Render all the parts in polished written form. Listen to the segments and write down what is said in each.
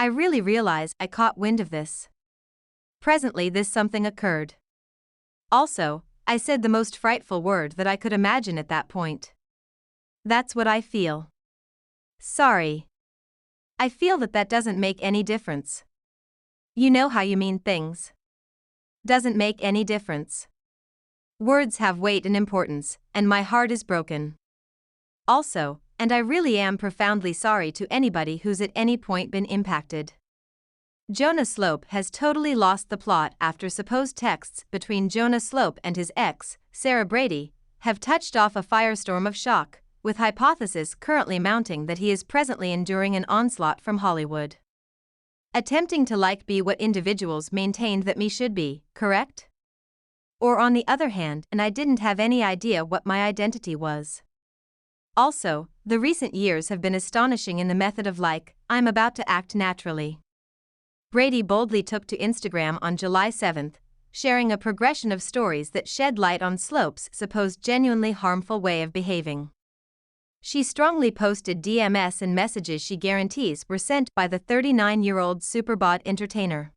I really realize I caught wind of this. Presently this something occurred. Also, I said the most frightful word that I could imagine at that point. That's what I feel. Sorry. I feel that doesn't make any difference. You know how you mean things. Doesn't make any difference. Words have weight and importance, and my heart is broken. Also, and I really am profoundly sorry to anybody who's at any point been impacted. Jonah Slope has totally lost the plot after supposed texts between Jonah Slope and his ex, Sarah Brady, have touched off a firestorm of shock, with hypothesis currently mounting that he is presently enduring an onslaught from Hollywood. Attempting to be what individuals maintained that me should be, correct? Or on the other hand, and I didn't have any idea what my identity was. Also, the recent years have been astonishing in the method of I'm about to act naturally. Brady boldly took to Instagram on July 7, sharing a progression of stories that shed light on Slope's supposed genuinely harmful way of behaving. She strongly posted DMs and messages she guarantees were sent by the 39-year-old superbod entertainer.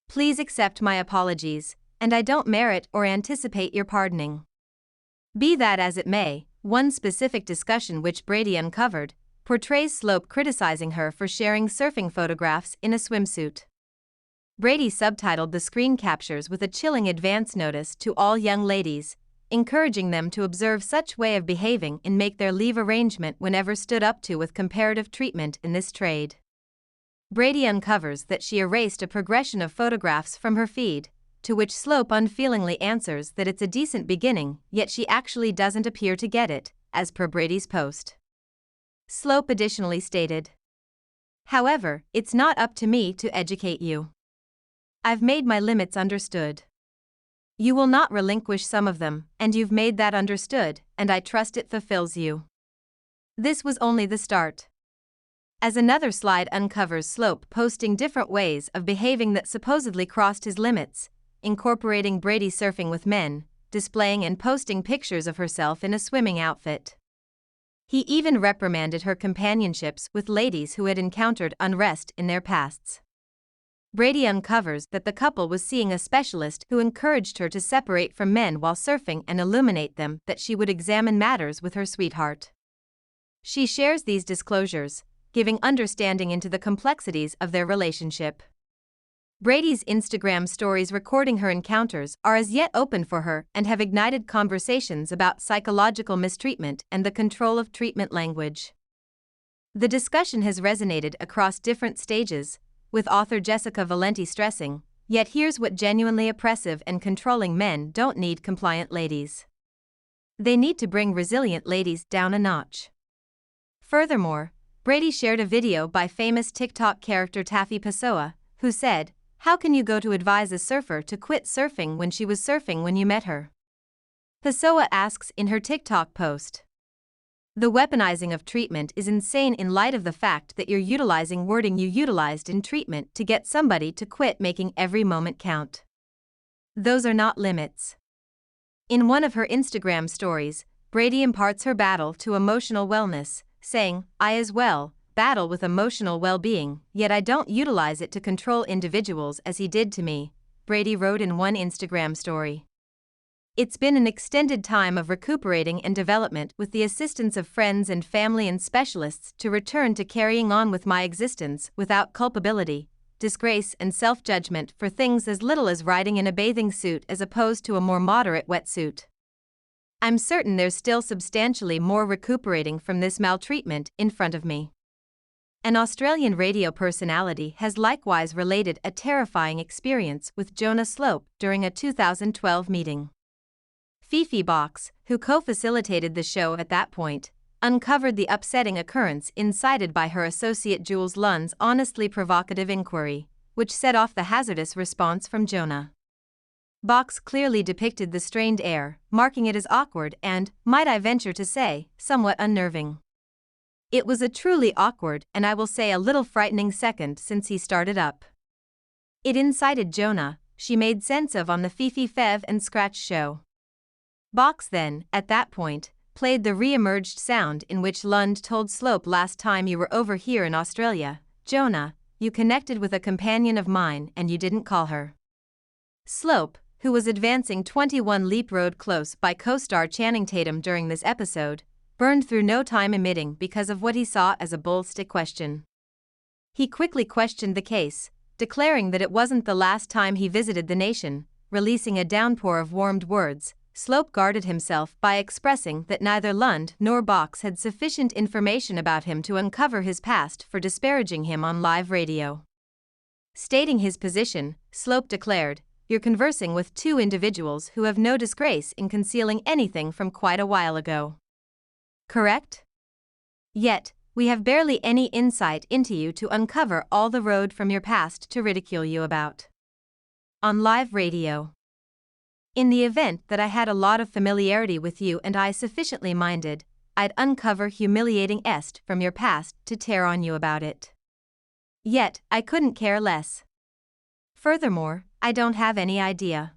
Please accept my apologies, and I don't merit or anticipate your pardoning. Be that as it may, one specific discussion which Brady uncovered portrays Slope criticizing her for sharing surfing photographs in a swimsuit. Brady subtitled the screen captures with a chilling advance notice to all young ladies, encouraging them to observe such way of behaving and make their leave arrangement whenever stood up to with comparative treatment in this trade. Brady uncovers that she erased a progression of photographs from her feed, to which Slope unfeelingly answers that it's a decent beginning, yet she actually doesn't appear to get it, as per Brady's post. Slope additionally stated, "However, it's not up to me to educate you. I've made my limits understood. You will not relinquish some of them, and you've made that understood, and I trust it fulfills you." This was only the start. As another slide uncovers Slope posting different ways of behaving that supposedly crossed his limits, incorporating Brady surfing with men, displaying and posting pictures of herself in a swimming outfit. He even reprimanded her companionships with ladies who had encountered unrest in their pasts. Brady uncovers that the couple was seeing a specialist who encouraged her to separate from men while surfing and illuminate them that she would examine matters with her sweetheart. She shares these disclosures, giving understanding into the complexities of their relationship. Brady's Instagram stories recording her encounters are as yet open for her and have ignited conversations about psychological mistreatment and the control of treatment language. The discussion has resonated across different stages, with author Jessica Valenti stressing, "Yet here's what genuinely oppressive and controlling men don't need: compliant ladies. They need to bring resilient ladies down a notch." Furthermore, Brady shared a video by famous TikTok character Taffy Pessoa, who said, "How can you go to advise a surfer to quit surfing when she was surfing when you met her?" Pessoa asks in her TikTok post, "The weaponizing of treatment is insane in light of the fact that you're utilizing wording you utilized in treatment to get somebody to quit making every moment count. Those are not limits." In one of her Instagram stories, Brady imparts her battle to emotional wellness, saying, "I as well battle with emotional well-being, yet I don't utilize it to control individuals as he did to me," Brady wrote in one Instagram story. "It's been an extended time of recuperating and development with the assistance of friends and family and specialists to return to carrying on with my existence without culpability, disgrace and self-judgment for things as little as riding in a bathing suit as opposed to a more moderate wetsuit. I'm certain there's still substantially more recuperating from this maltreatment in front of me." An Australian radio personality has likewise related a terrifying experience with Jonah Slope during a 2012 meeting. Fifi Box, who co-facilitated the show at that point, uncovered the upsetting occurrence incited by her associate Jules Lund's honestly provocative inquiry, which set off the hazardous response from Jonah. Box clearly depicted the strained air, marking it as awkward and, might I venture to say, somewhat unnerving. It was a truly awkward and I will say a little frightening second since he started up. It incited Jonah, she made sense of on the Fifi Fev and Scratch show. Box then, at that point, played the re-emerged sound in which Lund told Slope, "Last time you were over here in Australia, Jonah, you connected with a companion of mine and you didn't call her. Slope, who was advancing 21 Leap Road close by co-star Channing Tatum during this episode, burned through no time emitting because of what he saw as a bullstick question. He quickly questioned the case, declaring that it wasn't the last time he visited the nation, releasing a downpour of warmed words. Slope guarded himself by expressing that neither Lund nor Box had sufficient information about him to uncover his past for disparaging him on live radio. Stating his position, Slope declared, "You're conversing with two individuals who have no disgrace in concealing anything from quite a while ago. Correct? Yet, we have barely any insight into you to uncover all the road from your past to ridicule you about. On live radio. In the event that I had a lot of familiarity with you and I sufficiently minded, I'd uncover humiliating est from your past to tear on you about it. Yet, I couldn't care less. Furthermore, I don't have any idea.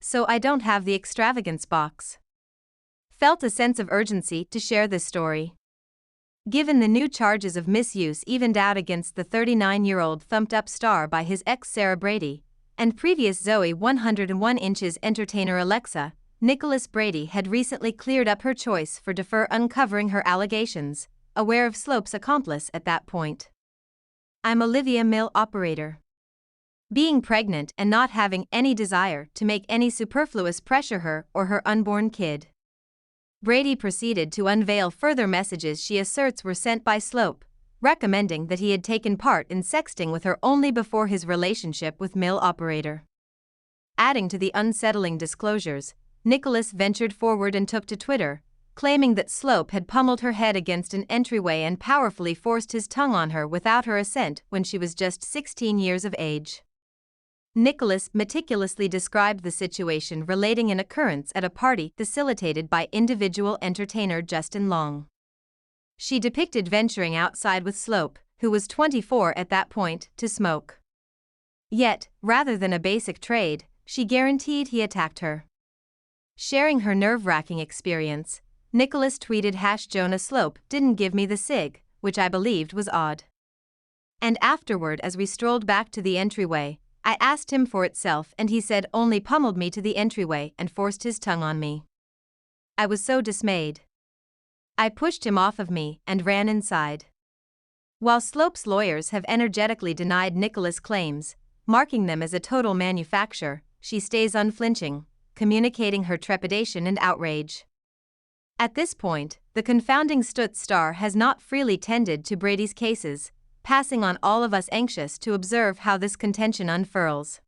So I don't have the extravagance box." Felt a sense of urgency to share this story. Given the new charges of misuse evened out against the 39-year-old thumped-up star by his ex Sarah Brady, and previous Zoe 101 Inches entertainer Alexa, Nicholas Brady had recently cleared up her choice for defer uncovering her allegations, aware of Slope's accomplice at that point. "I'm Olivia Mill operator. Being pregnant and not having any desire to make any superfluous pressure her or her unborn kid." Brady proceeded to unveil further messages she asserts were sent by Slope, recommending that he had taken part in sexting with her only before his relationship with Mill operator. Adding to the unsettling disclosures, Nicholas ventured forward and took to Twitter, claiming that Slope had pummeled her head against an entryway and powerfully forced his tongue on her without her assent when she was just 16 years of age. Nicholas meticulously described the situation, relating an occurrence at a party facilitated by individual entertainer Justin Long. She depicted venturing outside with Slope, who was 24 at that point, to smoke. Yet, rather than a basic trade, she guaranteed he attacked her. Sharing her nerve-wracking experience, Nicholas tweeted #Jonah Slope didn't give me the cig, which I believed was odd. And afterward, as we strolled back to the entryway, I asked him for itself and he said only pummeled me to the entryway and forced his tongue on me. I was so dismayed. I pushed him off of me and ran inside." While Slope's lawyers have energetically denied Nicholas' claims, marking them as a total manufacture, she stays unflinching, communicating her trepidation and outrage. At this point, the confounding Stutz star has not freely tended to Brady's cases, passing on all of us anxious to observe how this contention unfurls.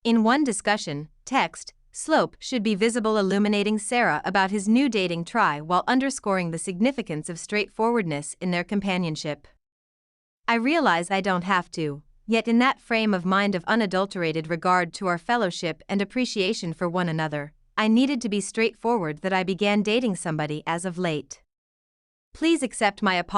In one discussion, text, Slope should be visible illuminating Sarah about his new dating try while underscoring the significance of straightforwardness in their companionship. "I realize I don't have to, yet in that frame of mind of unadulterated regard to our fellowship and appreciation for one another, I needed to be straightforward that I began dating somebody as of late. Please accept my apology."